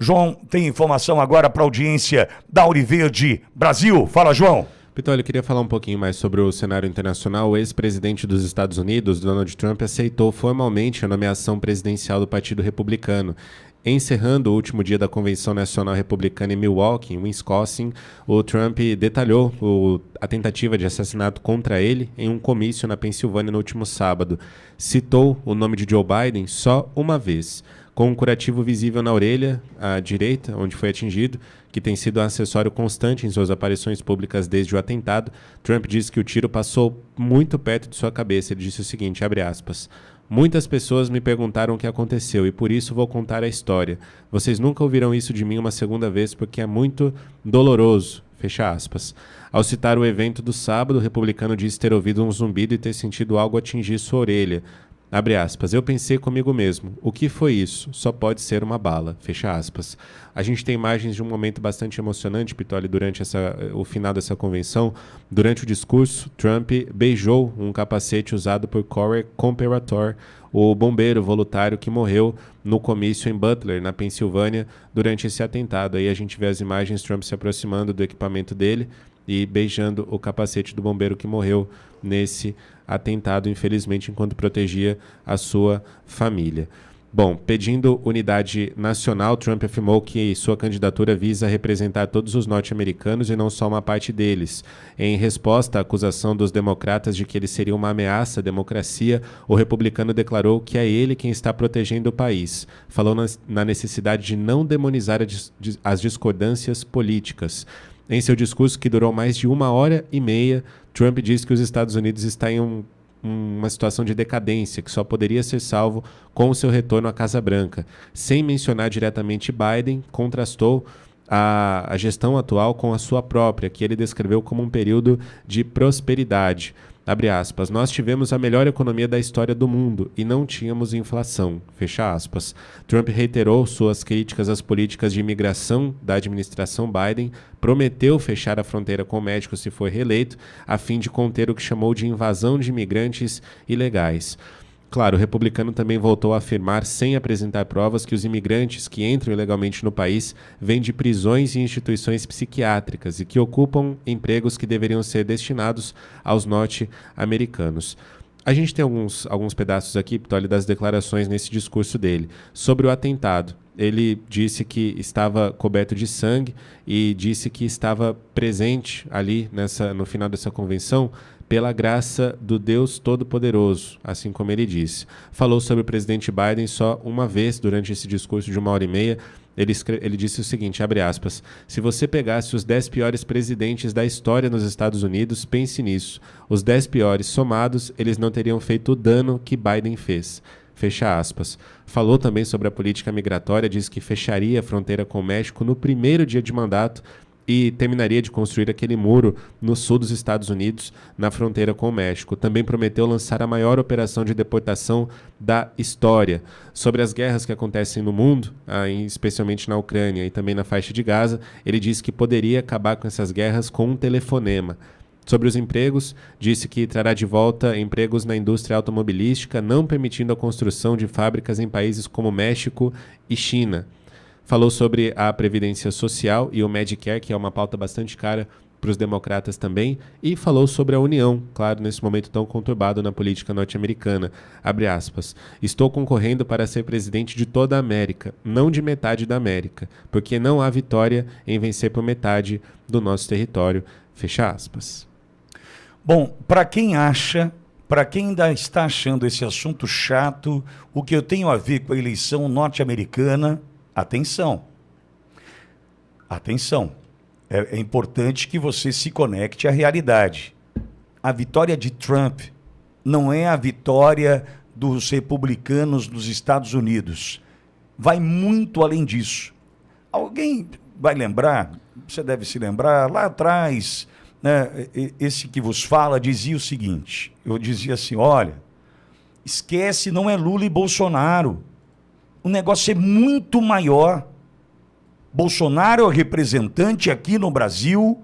João tem informação agora para a audiência da Auriverde Brasil. Fala, João. Pitoli, eu queria falar um pouquinho mais sobre o cenário internacional. O ex-presidente dos Estados Unidos, Donald Trump, aceitou formalmente a nomeação presidencial do Partido Republicano. Encerrando o último dia da Convenção Nacional Republicana em Milwaukee, em Wisconsin, o Trump detalhou a tentativa de assassinato contra ele em um comício na Pensilvânia no último sábado. Citou o nome de Joe Biden só uma vez, com um curativo visível na orelha à direita, onde foi atingido, que tem sido um acessório constante em suas aparições públicas desde o atentado. Trump disse que o tiro passou muito perto de sua cabeça. Ele disse o seguinte, abre aspas, muitas pessoas me perguntaram o que aconteceu e por isso vou contar a história. Vocês nunca ouvirão isso de mim uma segunda vez porque é muito doloroso. Fecha aspas. Ao citar o evento do sábado, o republicano disse ter ouvido um zumbido e ter sentido algo atingir sua orelha. Abre aspas, eu pensei comigo mesmo, o que foi isso? Só pode ser uma bala, fecha aspas. A gente tem imagens de um momento bastante emocionante, Pitoli, durante o final dessa convenção. Durante o discurso, Trump beijou um capacete usado por Corey Comperator, o bombeiro voluntário que morreu no comício em Butler, na Pensilvânia, durante esse atentado. Aí a gente vê as imagens, Trump se aproximando do equipamento dele e beijando o capacete do bombeiro que morreu nesse atentado, infelizmente, enquanto protegia a sua família. Bom, pedindo unidade nacional, Trump afirmou que sua candidatura visa representar todos os norte-americanos e não só uma parte deles. Em resposta à acusação dos democratas de que ele seria uma ameaça à democracia, o republicano declarou que é ele quem está protegendo o país. Falou na necessidade de não demonizar as discordâncias políticas. Em seu discurso, que durou mais de 1h30, Trump disse que os Estados Unidos estão em uma situação de decadência, que só poderia ser salvo com o seu retorno à Casa Branca. Sem mencionar diretamente Biden, contrastou a gestão atual com a sua própria, que ele descreveu como um período de prosperidade. Abre aspas, nós tivemos a melhor economia da história do mundo e não tínhamos inflação, fecha aspas. Trump reiterou suas críticas às políticas de imigração da administração Biden, prometeu fechar a fronteira com o México se for reeleito, a fim de conter o que chamou de invasão de imigrantes ilegais. Claro, o republicano também voltou a afirmar, sem apresentar provas, que os imigrantes que entram ilegalmente no país vêm de prisões e instituições psiquiátricas e que ocupam empregos que deveriam ser destinados aos norte-americanos. A gente tem alguns pedaços aqui, Pitoli, das declarações nesse discurso dele. Sobre o atentado, ele disse que estava coberto de sangue e disse que estava presente ali no final dessa convenção pela graça do Deus Todo-Poderoso, assim como ele disse. Falou sobre o presidente Biden só uma vez durante esse discurso de 1h30. Ele disse o seguinte, abre aspas, se você pegasse os 10 piores presidentes da história nos Estados Unidos, pense nisso. Os 10 piores somados, eles não teriam feito o dano que Biden fez. Fecha aspas. Falou também sobre a política migratória, disse que fecharia a fronteira com o México no primeiro dia de mandato e terminaria de construir aquele muro no sul dos Estados Unidos, na fronteira com o México. Também prometeu lançar a maior operação de deportação da história. Sobre as guerras que acontecem no mundo, especialmente na Ucrânia e também na faixa de Gaza, ele disse que poderia acabar com essas guerras com um telefonema. Sobre os empregos, disse que trará de volta empregos na indústria automobilística, não permitindo a construção de fábricas em países como México e China. Falou sobre a Previdência Social e o Medicare, que é uma pauta bastante cara para os democratas também, e falou sobre a União, claro, nesse momento tão conturbado na política norte-americana. Abre aspas, estou concorrendo para ser presidente de toda a América, não de metade da América, porque não há vitória em vencer por metade do nosso território. Fecha aspas. Bom, para quem ainda está achando esse assunto chato, o que eu tenho a ver com a eleição norte-americana, atenção. Atenção. É importante que você se conecte à realidade. A vitória de Trump não é a vitória dos republicanos dos Estados Unidos. Vai muito além disso. Alguém vai lembrar, você deve se lembrar, lá atrás, né, esse que vos fala dizia o seguinte, eu dizia assim, olha, esquece, não é Lula e Bolsonaro. O negócio é muito maior. Bolsonaro é o representante aqui no Brasil,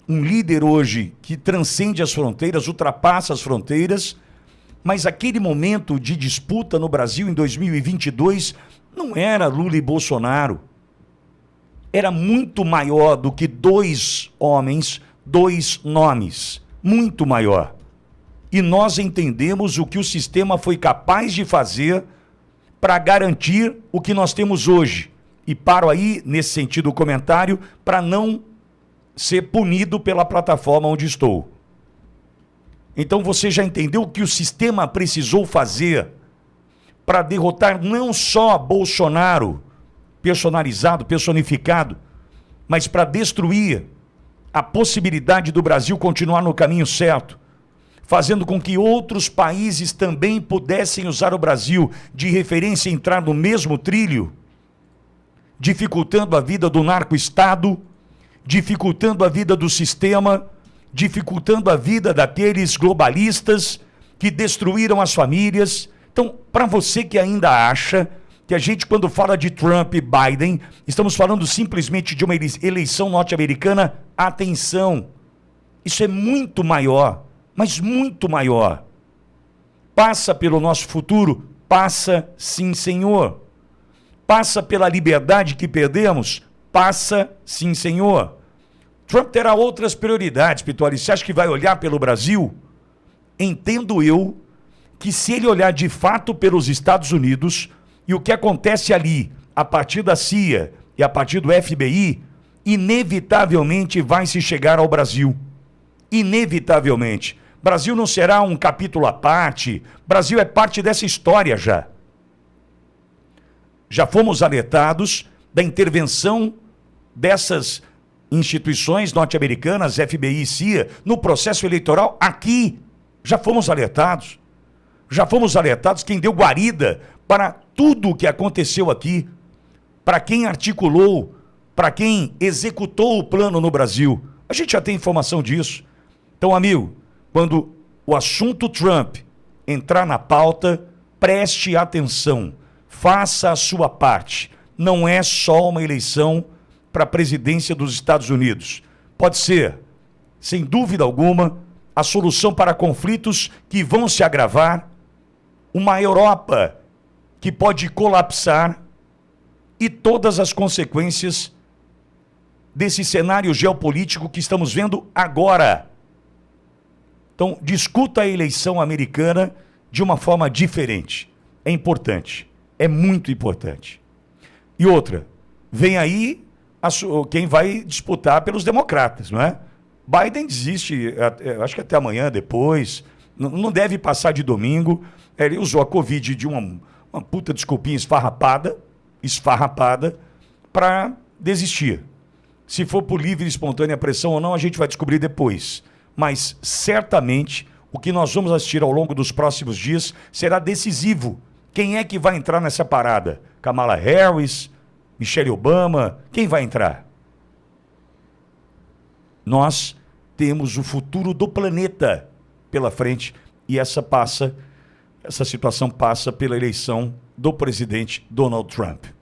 um líder hoje que transcende as fronteiras, ultrapassa as fronteiras, mas aquele momento de disputa no Brasil em 2022 não era Lula e Bolsonaro. era muito maior do que 2 homens, 2 nomes. Muito maior. E nós entendemos o que o sistema foi capaz de fazer para garantir o que nós temos hoje. E paro aí, nesse sentido, o comentário, para não ser punido pela plataforma onde estou. Então você já entendeu o que o sistema precisou fazer para derrotar não só Bolsonaro, personalizado, personificado, mas para destruir a possibilidade do Brasil continuar no caminho certo, fazendo com que outros países também pudessem usar o Brasil de referência e entrar no mesmo trilho, dificultando a vida do narco-estado, dificultando a vida do sistema, dificultando a vida daqueles globalistas que destruíram as famílias. Então, para você que ainda acha que a gente, quando fala de Trump e Biden, estamos falando simplesmente de uma eleição norte-americana, atenção, isso é muito maior, mas muito maior. Passa pelo nosso futuro? Passa sim, senhor. Passa pela liberdade que perdemos? Passa sim, senhor. Trump terá outras prioridades, Pitoli. Você acha que vai olhar pelo Brasil? Entendo eu que se ele olhar de fato pelos Estados Unidos e o que acontece ali, a partir da CIA e a partir do FBI, inevitavelmente vai se chegar ao Brasil. Inevitavelmente. Brasil não será um capítulo à parte. Brasil é parte dessa história já. Já fomos alertados da intervenção dessas instituições norte-americanas, FBI e CIA, no processo eleitoral aqui. Já fomos alertados. Já fomos alertados quem deu guarida para tudo o que aconteceu aqui, para quem articulou, para quem executou o plano no Brasil. A gente já tem informação disso. Então, amigo, quando o assunto Trump entrar na pauta, preste atenção, faça a sua parte. Não é só uma eleição para a presidência dos Estados Unidos. Pode ser, sem dúvida alguma, a solução para conflitos que vão se agravar, uma Europa que pode colapsar e todas as consequências desse cenário geopolítico que estamos vendo agora. Então, discuta a eleição americana de uma forma diferente. É importante, é muito importante. E outra, vem aí quem vai disputar pelos democratas, não é? Biden desiste, acho que até amanhã, depois, não deve passar de domingo. Ele usou a Covid de uma puta desculpinha esfarrapada, para desistir. Se for por livre e espontânea pressão ou não, a gente vai descobrir depois. Mas, certamente, o que nós vamos assistir ao longo dos próximos dias será decisivo. Quem é que vai entrar nessa parada? Kamala Harris? Michelle Obama? Quem vai entrar? Nós temos o futuro do planeta pela frente e essa situação passa pela eleição do presidente Donald Trump.